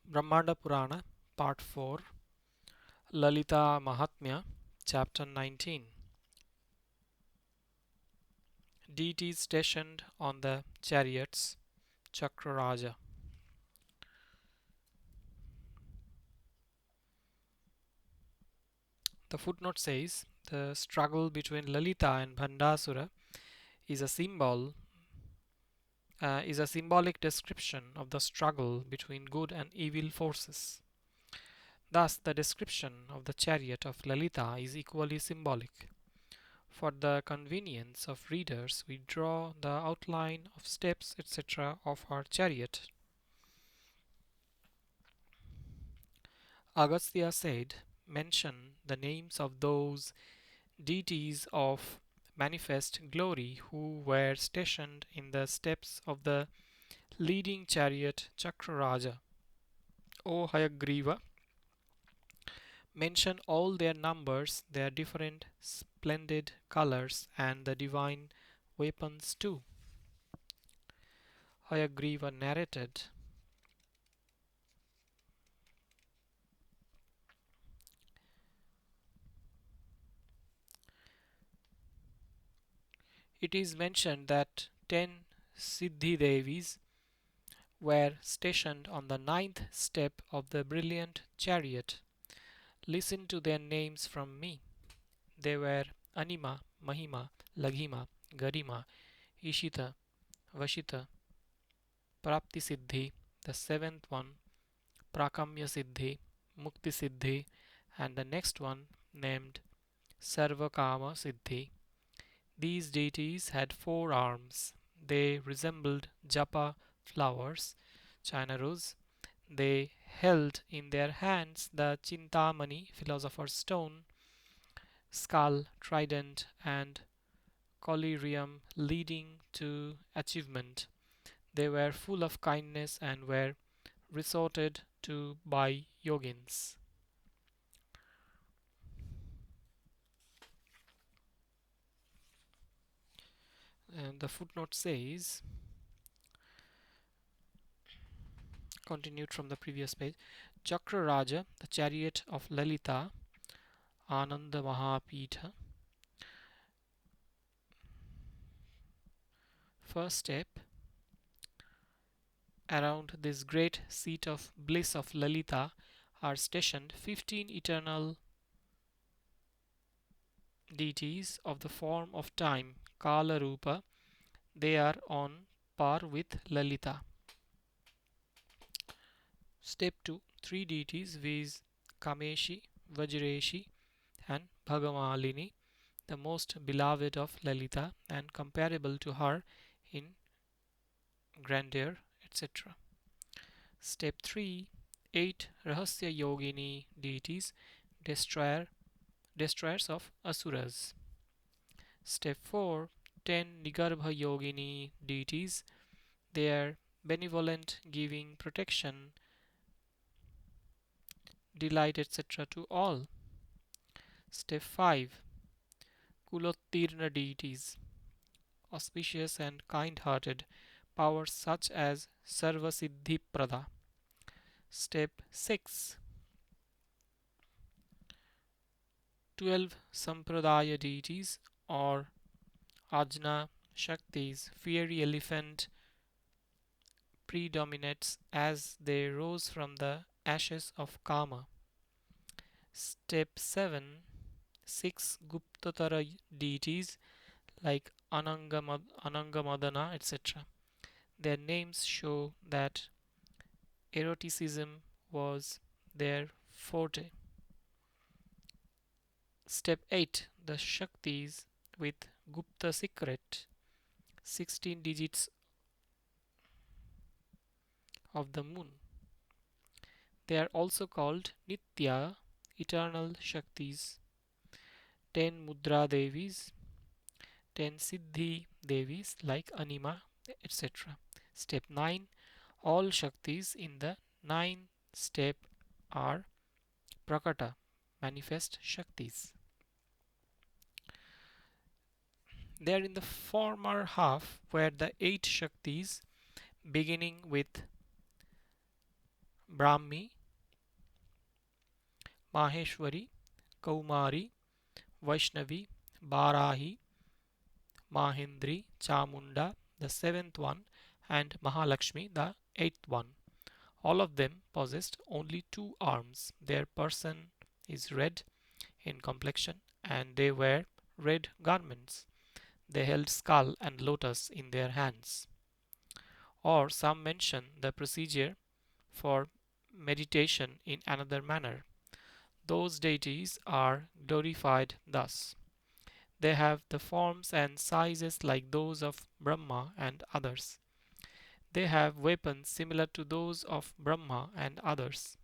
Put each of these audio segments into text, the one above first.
Brahmanda Purana, Part 4, Lalita Mahatmya, Chapter 19. Deities stationed on the chariots, Cakraraja. The footnote says the struggle between Lalita and Bhandasura is a symbolic description of the struggle between good and evil forces. Thus, the description of the chariot of Lalita is equally symbolic. For the convenience of readers, we draw the outline of steps, etc. of her chariot. Agastya said, mention the names of those deities of manifest glory who were stationed in the steps of the leading chariot Cakraraja. O Hayagriva, mention all their numbers, their different splendid colors, and the divine weapons too. Hayagriva narrated, it is mentioned that 10 Siddhi Devis were stationed on the ninth step of the brilliant chariot. Listen to their names from me. They were Anima, Mahima, Laghima, Garima, Ishita, Vashita, Prapti Siddhi, the seventh one, Prakamya Siddhi, Mukti Siddhi, and the next one named Sarvakama Siddhi. These deities had four arms. They resembled japa flowers, China rose. They held in their hands the Chintamani, philosopher's stone, skull, trident, and collyrium leading to achievement. They were full of kindness and were resorted to by yogins. And the footnote says, continued from the previous page, Cakraraja, the chariot of Lalita, Ananda Mahapitha. First step, around this great seat of bliss of Lalita are stationed 15 eternal deities of the form of time, Kala Rupa. They are on par with Lalita. Step 2, three deities viz. Kameshi, Vajreshi, and Bhagamalini, the most beloved of Lalita and comparable to her in grandeur, etc. Step 3, 8 Rahasya Yogini deities, destroyers of Asuras. Step 4, 10 Nigarbha Yogini deities, they are benevolent, giving protection, delight, etc. to all. Step 5, Kulottirna deities, auspicious and kind-hearted, powers such as Sarva Siddhi Prada. Step 6, 12 Sampradaya deities or Ajna Shaktis, fiery elephant predominates as they rose from the ashes of Kama. Step 7, 6 Guptatara deities like Anangamadana, etc. Their names show that eroticism was their forte. Step 8, the Shaktis with Gupta secret, 16 digits of the moon. They are also called Nitya, eternal Shaktis, 10 Mudra Devis, 10 Siddhi Devis like Anima, etc. Step 9, all Shaktis in the 9th step are Prakata, manifest Shaktis. They are in the former half where the 8 Shaktis beginning with Brahmi, Maheshwari, Kaumari, Vaishnavi, Barahi, Mahindri, Chamunda, the seventh one, and Mahalakshmi, the eighth one. All of them possessed only two arms. Their person is red in complexion, and they wear red garments. They held skull and lotus in their hands. Or some mention the procedure for meditation in another manner. Those deities are glorified thus. They have the forms and sizes like those of Brahma and others. They have weapons similar to those of Brahma and others.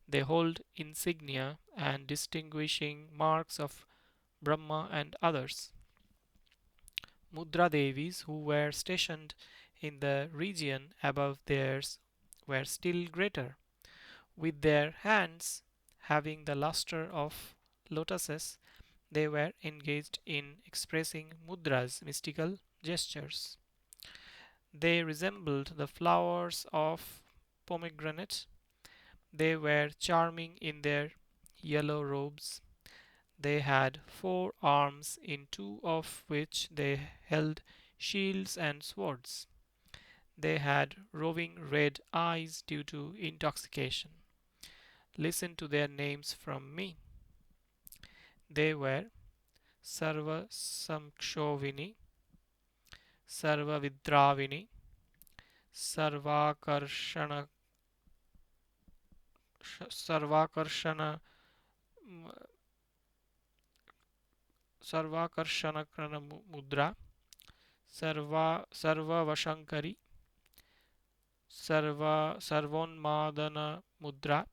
They hold insignia and distinguishing marks of Brahma and others. Mudra Devis, who were stationed in the region above theirs, were still greater. With their hands having the luster of lotuses, they were engaged in expressing mudras, mystical gestures. They resembled the flowers of pomegranate. They were charming in their yellow robes. They had four arms, in two of which they held shields and swords. They had roving red eyes due to intoxication. Listen to their names from me. They were Sarva Samkshovini, Sarva Vidravini, Sarvakarshana, Sarvakarshana, Sarvakarshanakrana Mudra, Sarvavashankari, Sarvonmadana Mudra,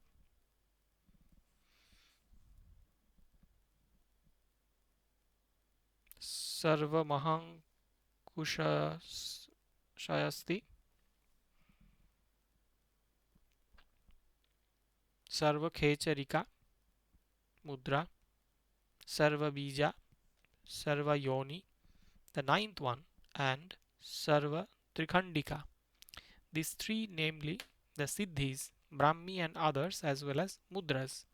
Sarvamahankushayasti, Sarvakecharika Mudra, Sarvabija, Sarvayoni, the ninth one, and Sarva Trikhandika. These three, namely the Siddhis, Brahmi, and others, as well as Mudras,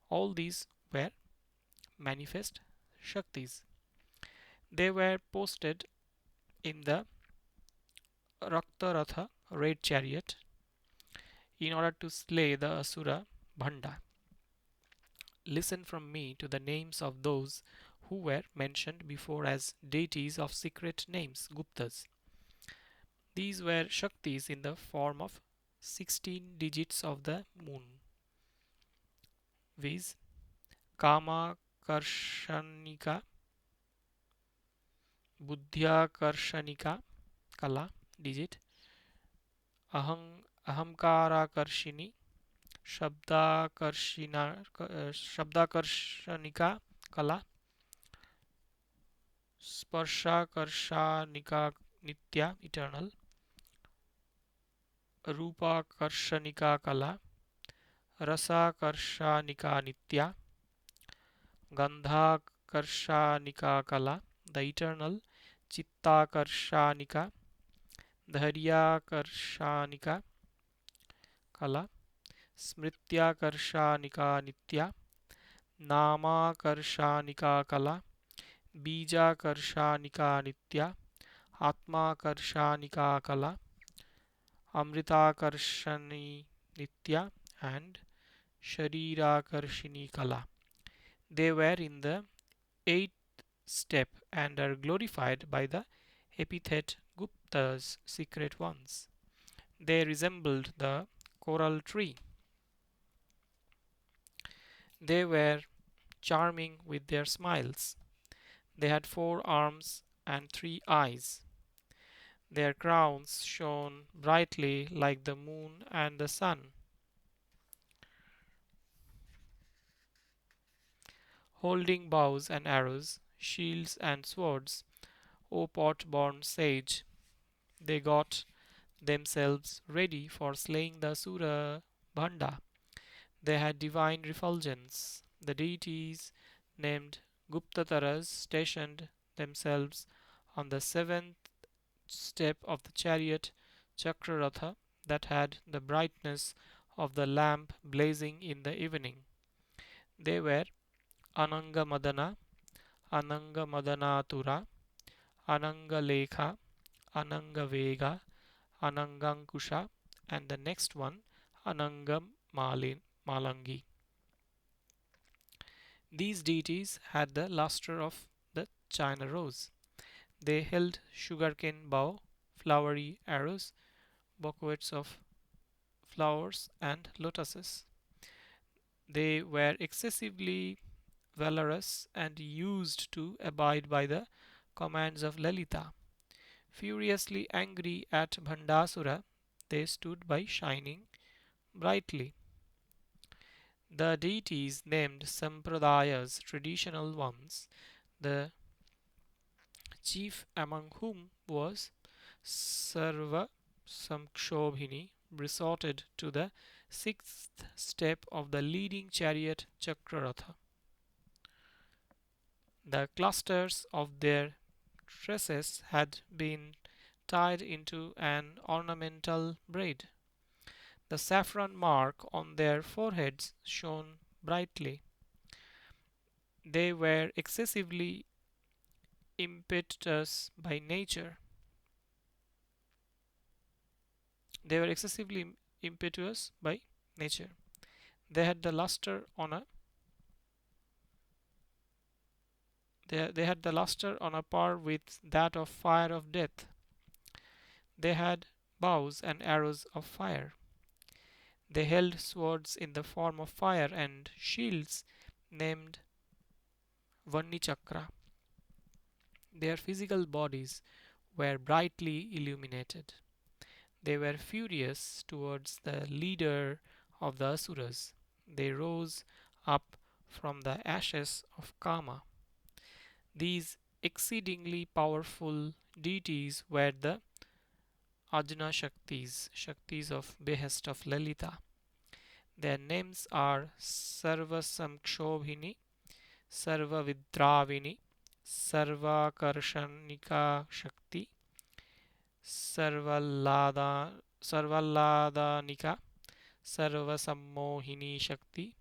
all these were manifest Shaktis. They were posted in the Raktaratha, red chariot, in order to slay the Asura Bhanda. Listen from me to the names of those who were mentioned before as deities of secret names, Guptas. These were Shaktis in the form of 16 digits of the moon, viz. Kama Karshanika, Buddhya Karshanika, Kala, digit, Ahamkara Karshini, Shabdakarshanika, Kala, Sparsha Karshanika, Nitya, eternal, Rupa Karshanika, Kala, Rasa Karshanika, Nitya, Gandha Karshanika, Kala, the eternal, Chitta Karshanika, Dharya Karshanika, Kala, Smritya Karshanika, Nitya, Nama Karshanika, Kala, Bija Karshanika, Nitya, Atma Karshanika, Kala, Amrita Karshani, Nitya, and Sharira Karshini, Kala. They were in the eighth step and are glorified by the epithet Guptas, secret ones. They resembled the coral tree. They were charming with their smiles. They had four arms and three eyes. Their crowns shone brightly like the moon and the sun. Holding bows and arrows, shields and swords, O pot-born sage, they got themselves ready for slaying the Asura Bhanda. They had divine refulgence. The deities named Guptataras stationed themselves on the seventh step of the chariot Cakraraja. that had the brightness of the lamp blazing in the evening. They were Ananga Madana, Ananga Madanatura, Ananga Lekha, Ananga Vega, Anangankusha, and the next one Ananga Malangi. These deities had the luster of the China rose. They held sugarcane bow, flowery arrows, bouquets of flowers, and lotuses. They were excessively valorous and used to abide by the commands of Lalita. Furiously angry at Bhandasura, they stood by shining brightly. The deities named Sampradayas, traditional ones, the chief among whom was Sarva Samkshobhini, resorted to the sixth step of the leading chariot Cakraraja. The clusters of their tresses had been tied into an ornamental braid. The saffron mark on their foreheads shone brightly. They were excessively impetuous by nature. They were excessively impetuous by nature. They had the luster on a they had the luster on a par with that of fire of death. They had bows and arrows of fire. They held swords in the form of fire and shields named Vannichakra. Their physical bodies were brightly illuminated. They were furious towards the leader of the Asuras. They rose up from the ashes of Kama. These exceedingly powerful deities were the Ajna Shaktis, Shaktis of behest of Lalita. Their names are Sarva Samkshobhini, Sarva Vidravini, Sarva Karshanika Shakti, Sarvalladanika, Sarva Sammohini Shakti,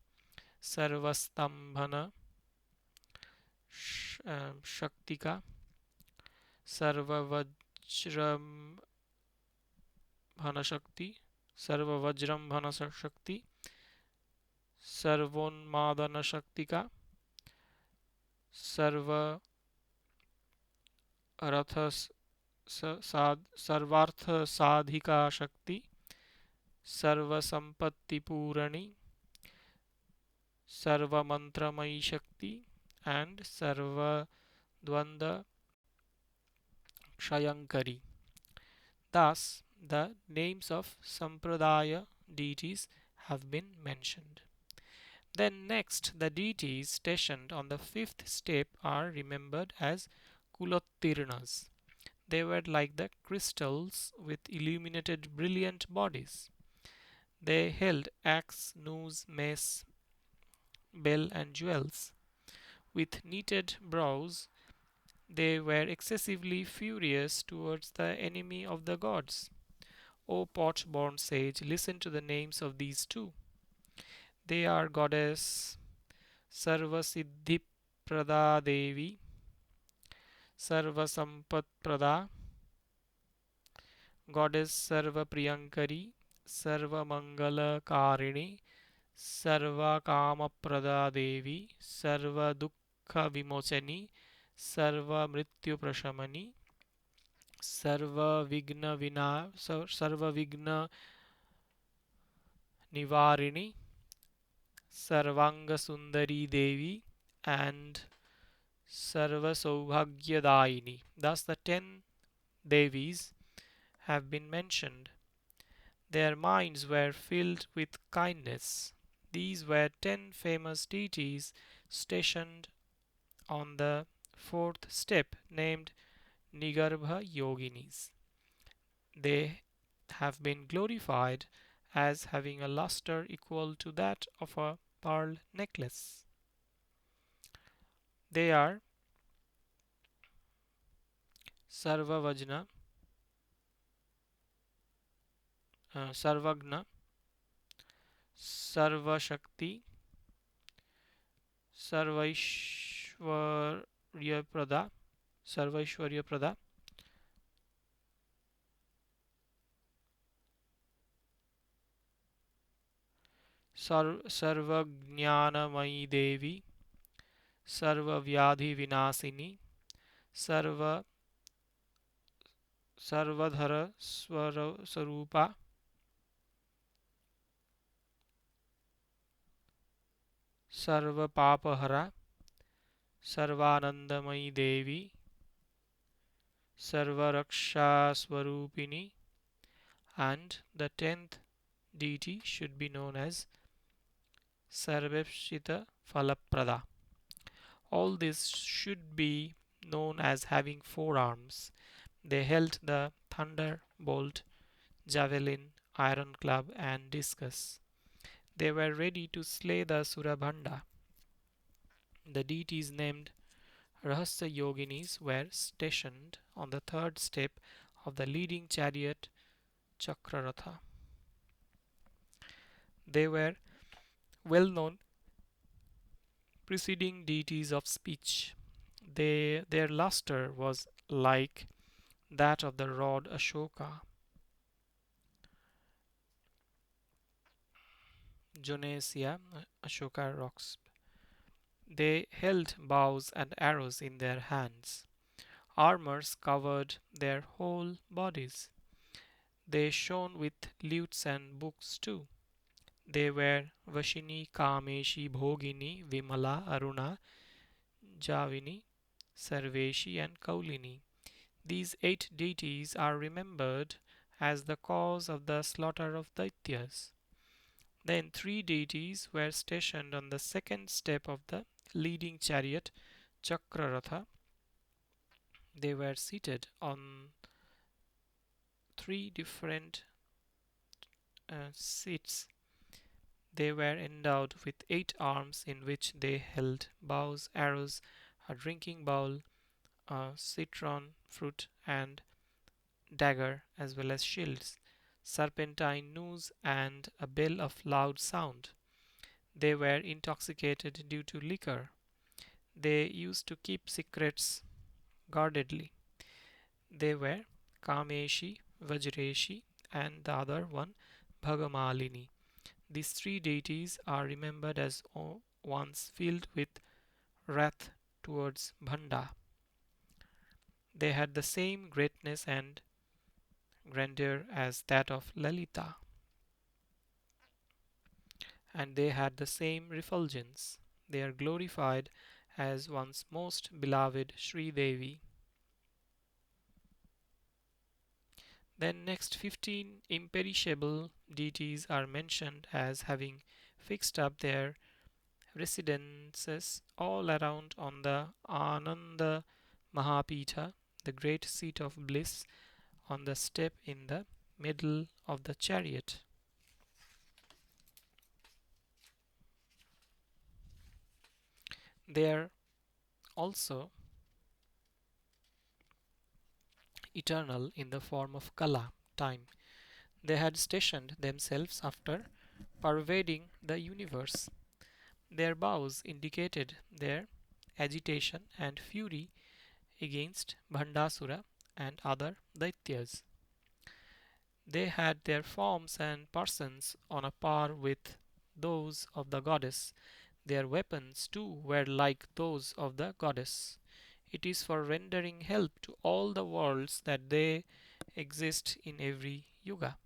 Sarvastambhana Shaktika, Sarva Vajrambhana Shakti, Sarva Vajrambhana Shakti, Sarvonmadana Shaktika, Sarva Rathas Sarvartha Sadhika Shakti, Sarva Sampatti Purani, Sarva Mantramayi Shakti, and Sarva Dvanda Kshayankari. Thus, the names of Sampradaya deities have been mentioned. Then next, the deities stationed on the fifth step are remembered as Kulottirnas. They were like the crystals with illuminated brilliant bodies. They held axe, noose, mace, bell, and jewels. With knitted brows, they were excessively furious towards the enemy of the gods. O pot-born sage, listen to the names of these two. They are Goddess Sarvasiddhiprada Devi, Sarvasampatprada, Goddess Sarvapriyankari, Sarvamangalakarini, Sarvakamaprada Devi, Sarvadukha Vimochani, Sarvamrityu Sarvavigna Nivarini, Sarvanga Sundari Devi, and Sarva Saubhagyadaini. Thus the 10 Devis have been mentioned. Their minds were filled with kindness. These were 10 famous deities stationed on the fourth step named Nigarbha Yoginis. They have been glorified as having a luster equal to that of a pearl necklace. They are Sarva Vajna, Sarvagna, Sarvashakti, Sarvaishwaryaprada, Sarvaishwaryaprada, Sarvajnanamayi Devi, Sarvavyadhi Vinasini, Sarva Sarvadhara Swarupa, Sarvapapahara, Sarvanandamayi Devi, Sarvaraksha Swarupini, and the 10th deity should be known as Sarvepshita Phalaprada. All this should be known as having four arms. They held the thunderbolt, javelin, iron club, and discus. They were ready to slay the Surabhanda. The deities named Rahasya Yoginis were stationed on the third step of the leading chariot Cakraraja. They were well known preceding deities of speech. Their luster was like that of the rod Ashoka, Jonesia, Ashoka rocks. They held bows and arrows in their hands. Armors covered their whole bodies. They shone with lutes and books too. They were Vashini, Kameshi, Bhogini, Vimala, Aruna, Javini, Sarveshi, and Kaulini. These 8 deities are remembered as the cause of the slaughter of Daityas. Then 3 deities were stationed on the second step of the leading chariot Cakraratha. They were seated on 3 different seats. They were endowed with 8 arms in which they held bows, arrows, a drinking bowl, a citron fruit, and dagger, as well as shields, serpentine noose, and a bell of loud sound. They were intoxicated due to liquor. They used to keep secrets guardedly. They were Kameshi, Vajreshi, and the other one Bhagamalini. These 3 deities are remembered as ones filled with wrath towards Bhanda. They had the same greatness and grandeur as that of Lalita, and they had the same refulgence. They are glorified as one's most beloved Sri Devi. Then next 15 imperishable deities are mentioned as having fixed up their residences all around on the Ananda Mahapitha, the great seat of bliss, on the step in the middle of the chariot. They are also eternal in the form of Kala, time. They had stationed themselves after pervading the universe. Their bows indicated their agitation and fury against Bhandasura and other Daityas. They had their forms and persons on a par with those of the goddess. Their weapons too were like those of the goddess. It is for rendering help to all the worlds that they exist in every yuga.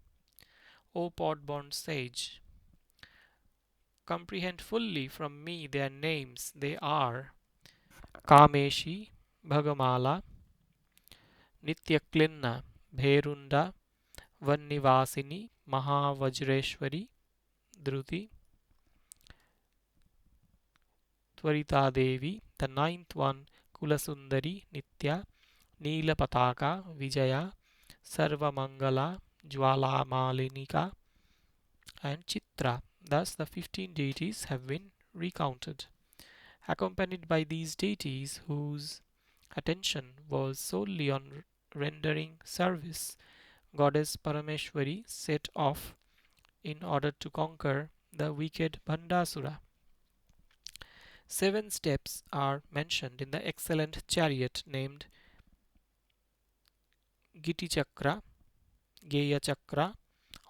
O pod-born sage, comprehend fully from me their names. They are Kameshi, Bhagamala, Nityaklinna, Bherunda, Vannivasini, Mahavajreshwari, Dhruti, Tvarita Devi, the ninth one Kulasundari, Nitya, Neelapataka, Vijaya, Sarvamangala, Jwala Malinika, and Chitra. Thus the 15 deities have been recounted. Accompanied by these deities whose attention was solely on rendering service, goddess Parameshwari set off in order to conquer the wicked Bhandasura. 7 steps are mentioned in the excellent chariot named Giti Chakra, Geya Chakra,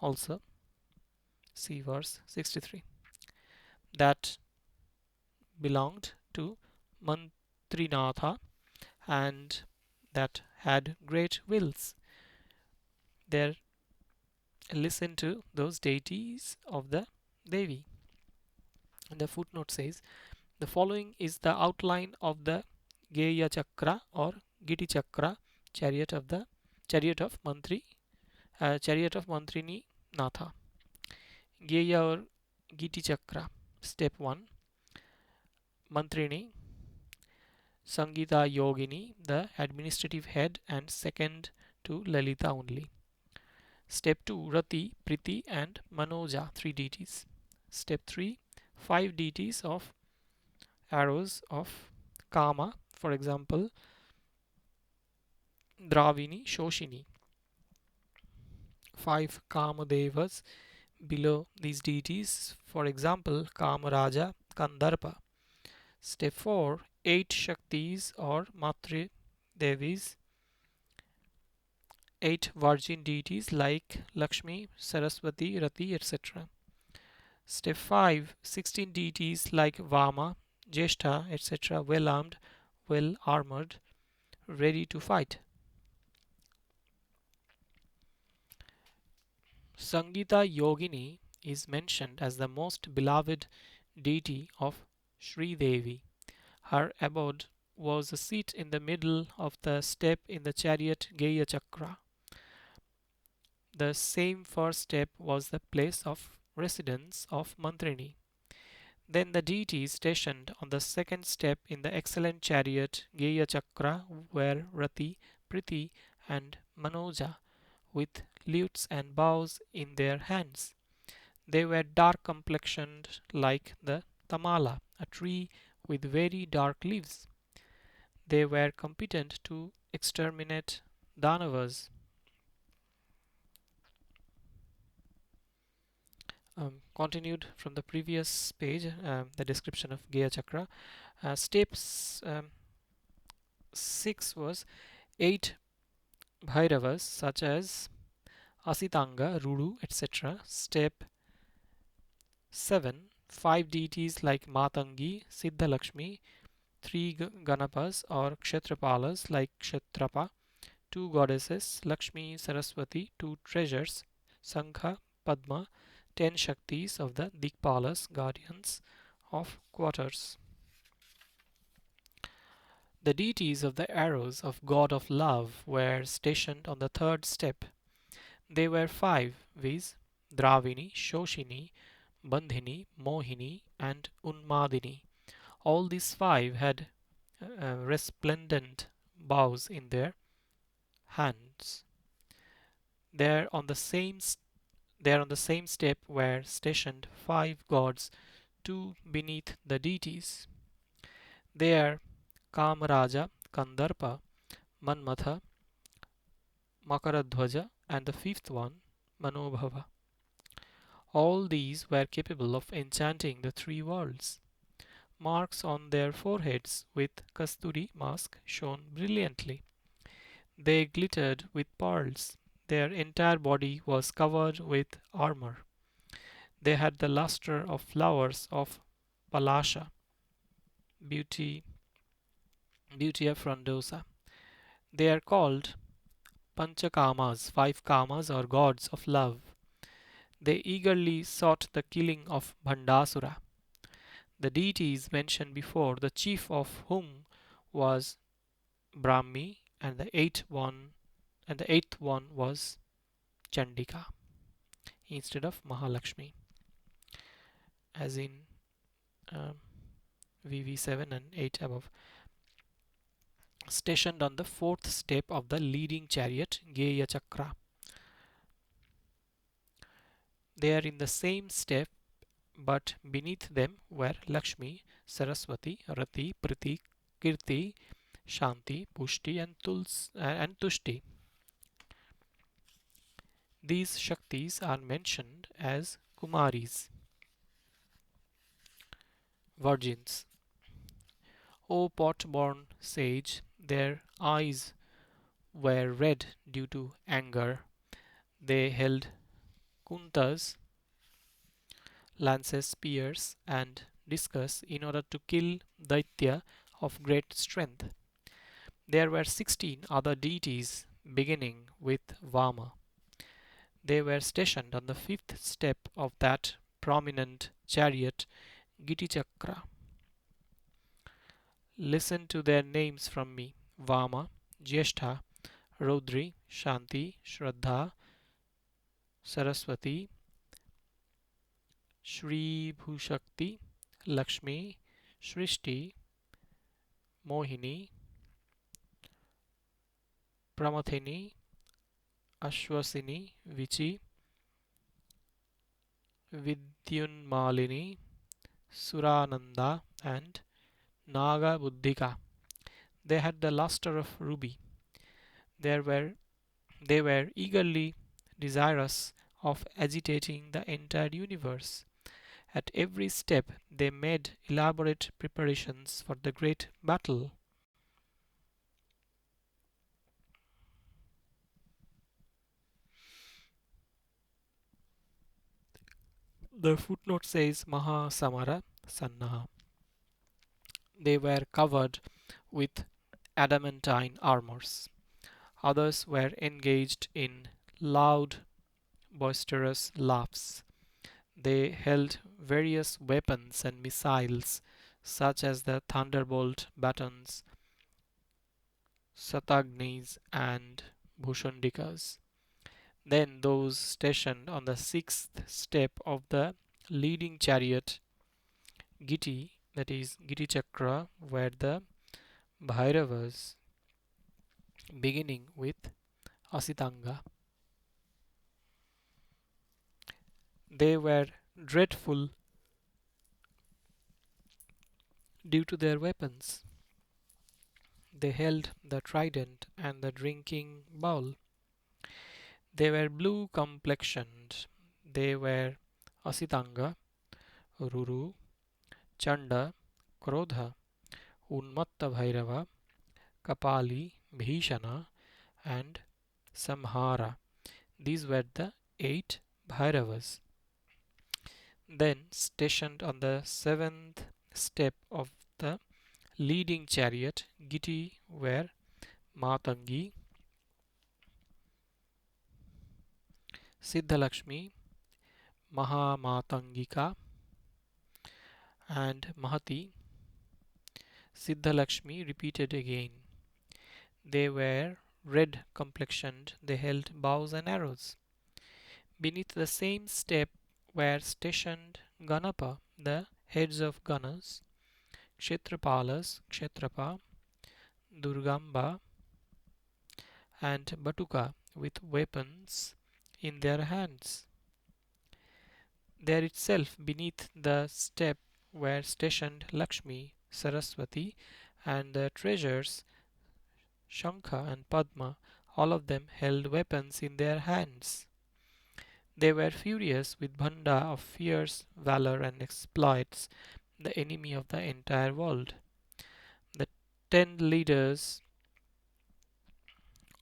also see verse 63, that belonged to Mantrinatha and that had great wills. There, listen to those deities of the Devi. And the footnote says the following is the outline of the Geya Chakra or Giti Chakra, chariot of Mantrini Natha. Geya or Giti Chakra. Step 1, Mantrini Sangita Yogini, the administrative head and second to Lalita only. Step 2, Rati, Priti and Manoja, 3 deities. Step 3, 5 deities of arrows of Kama, for example, Dravini, Shoshini. 5 Kama Devas below these deities, for example, Kamaraja, Kandarpa. Step 4, 8 Shaktis or Matri Devis, 8 virgin deities like Lakshmi, Saraswati, Rati, etc. Step 5, 16 deities like Vama, Jeshta, etc., well armed, well armored, ready to fight. Sangita Yogini is mentioned as the most beloved deity of Sri Devi. Her abode was a seat in the middle of the step in the chariot Geya Chakra. The same first step was the place of residence of Mantrini. Then the deities stationed on the second step in the excellent chariot Geya Chakra were Rati, Priti, and Manoja, with lutes and bows in their hands. They were dark complexioned like the tamala, a tree with very dark leaves. They were competent to exterminate Danavas. Continued from the previous page, the description of Geya Chakra. Steps 6 was 8 Bhairavas such as Asitanga, Rudu, etc. Step 7, 5 deities like Matangi, Siddha Lakshmi, 3 Ganapas or Kshetrapalas like Kshetrapa, 2 goddesses Lakshmi, Saraswati, 2 treasures Sankha, Padma, 10 Shaktis of the Dikpalas, guardians of quarters. The deities of the arrows of God of Love were stationed on the third step. They were 5, viz. Dravini, Shoshini, Bandhini, Mohini, and Unmadini. All these 5 had resplendent bows in their hands. There on the same step were stationed 5 gods, 2 beneath the deities. They are Kamaraja, Kandarpa, Manmatha, Makaradhwaja, and the 5th one, Manobhava. All these were capable of enchanting the 3 worlds. Marks on their foreheads with kasturi mask shone brilliantly. They glittered with pearls. Their entire body was covered with armor. They had the luster of flowers of Palasha, Beauty frondosa. They are called Panchakamas, 5 kamas or gods of love. They eagerly sought the killing of Bhandasura. The deities mentioned before, the chief of whom was Brahmi, and the eighth one was Chandika instead of Mahalakshmi, as in VV7 and 8 above. Stationed on the 4th step of the leading chariot Geya Chakra. They are in the same step, but beneath them were Lakshmi, Saraswati, Rati, Priti, Kirti, Shanti, Pushti, and Tushti. These Shaktis are mentioned as Kumaris, virgins. O pot-born sage, their eyes were red due to anger. They held kuntas, lances, spears, and discus in order to kill Daitya of great strength. There were 16 other deities beginning with Vama. They were stationed on the fifth step of that prominent chariot, Gitichakra. Listen to their names from me: Vama, Jyeshtha, Rodri, Shanti, Shraddha, Saraswati, Shri Bhushakti, Lakshmi, Shrishti, Mohini, Pramathini, Ashwasini, Vichi, Vidyunmalini, Surananda, and Naga Buddhika. They had the luster of ruby. They were, they were eagerly desirous of agitating the entire universe. At every step they made elaborate preparations for the great battle. The footnote says Maha Samara Sannaha. They were covered with adamantine armors. Others were engaged in loud, boisterous laughs. They held various weapons and missiles, such as the thunderbolt batons, satagnis, and bhushandikas. Then those stationed on the sixth step of the leading chariot, Giti, that is Giti Chakra, were the Bhairavas, beginning with Asitanga. They were dreadful due to their weapons. They held the trident and the drinking bowl. They were blue complexioned. They were Asitanga, Ruru, Chanda, Krodha, Unmatta Bhairava, Kapali, Bhishana, and Samhara. These were the eight Bhairavas. Then, stationed on the seventh step of the leading chariot, Giti, were Matangi, Siddhalakshmi, Mahamatangika, and Mahati. Siddhalakshmi repeated again. They were red complexioned. They held bows and arrows. Beneath the same step were stationed Ganapa, the heads of Ganas, Kshetrapalas, Kshetrapa, Durgamba, and Batuka with weapons in their hands. There itself, beneath the step, were stationed Lakshmi, Saraswati, and the treasures Shankha and Padma. All of them held weapons in their hands. They were furious with Bhanda of fierce valor and exploits, the enemy of the entire world. The 10 leaders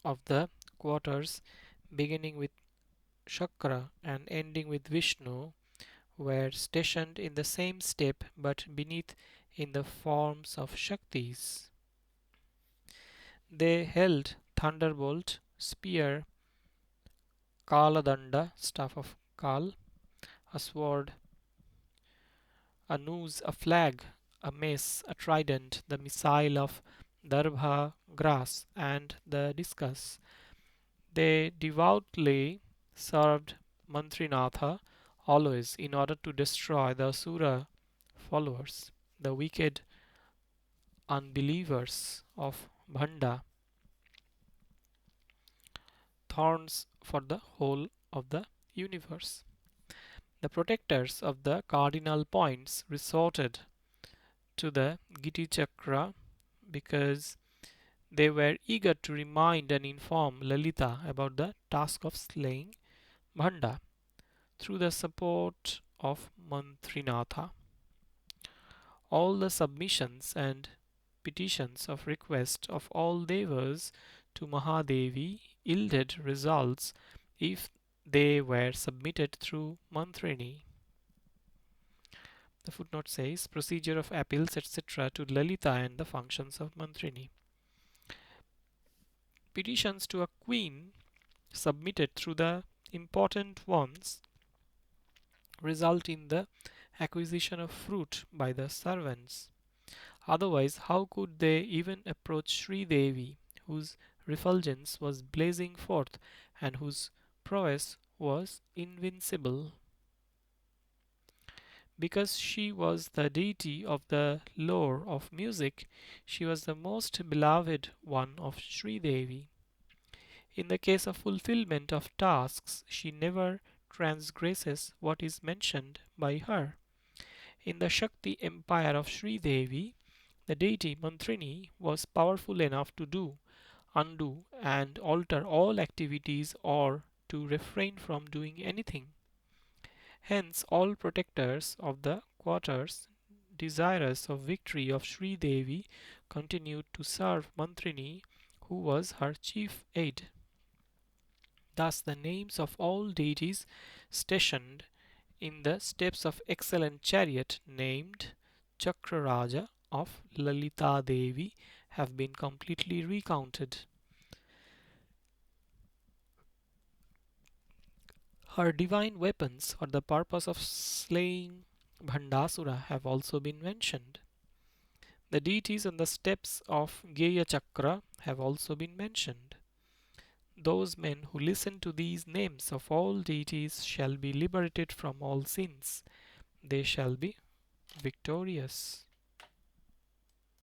of the quarters, beginning with Shakra and ending with Vishnu, were stationed in the same step but beneath in the forms of Shaktis. They held thunderbolt, spear, Kaladanda, staff of Kal, a sword, a noose, a flag, a mace, a trident, the missile of Darbha grass, and the discus. They devoutly served Mantrinatha always in order to destroy the Asura followers, the wicked unbelievers of Bhanda, thorns for the whole of the universe. The protectors of the cardinal points resorted to the Giti Chakra because they were eager to remind and inform Lalita about the task of slaying Brahmanda through the support of Mantrinatha. All the submissions and petitions of request of all devas to Mahadevi yielded results if they were submitted through Mantrini. The footnote says procedure of appeals etc. to Lalita and the functions of Mantrini. Petitions to a queen submitted through the important ones result in the acquisition of fruit by the servants. Otherwise, how could they even approach Sri Devi, whose refulgence was blazing forth and whose prowess was invincible? Because she was the deity of the lore of music, she was the most beloved one of Sri Devi. In the case of fulfillment of tasks, she never transgresses what is mentioned by her. In the Shakti empire of Sri Devi, the deity Mantrini was powerful enough to do, undo, and alter all activities or to refrain from doing anything. Hence, all protectors of the quarters, desirous of victory of Sri Devi, continued to serve Mantrini, who was her chief aide. Thus, the names of all deities stationed in the steps of excellent chariot named Cakraraja of Lalita Devi have been completely recounted. Her divine weapons for the purpose of slaying Bhandasura have also been mentioned. The deities on the steps of Geya Chakra have also been mentioned. Those men who listen to these names of all deities shall be liberated from all sins. They shall be victorious.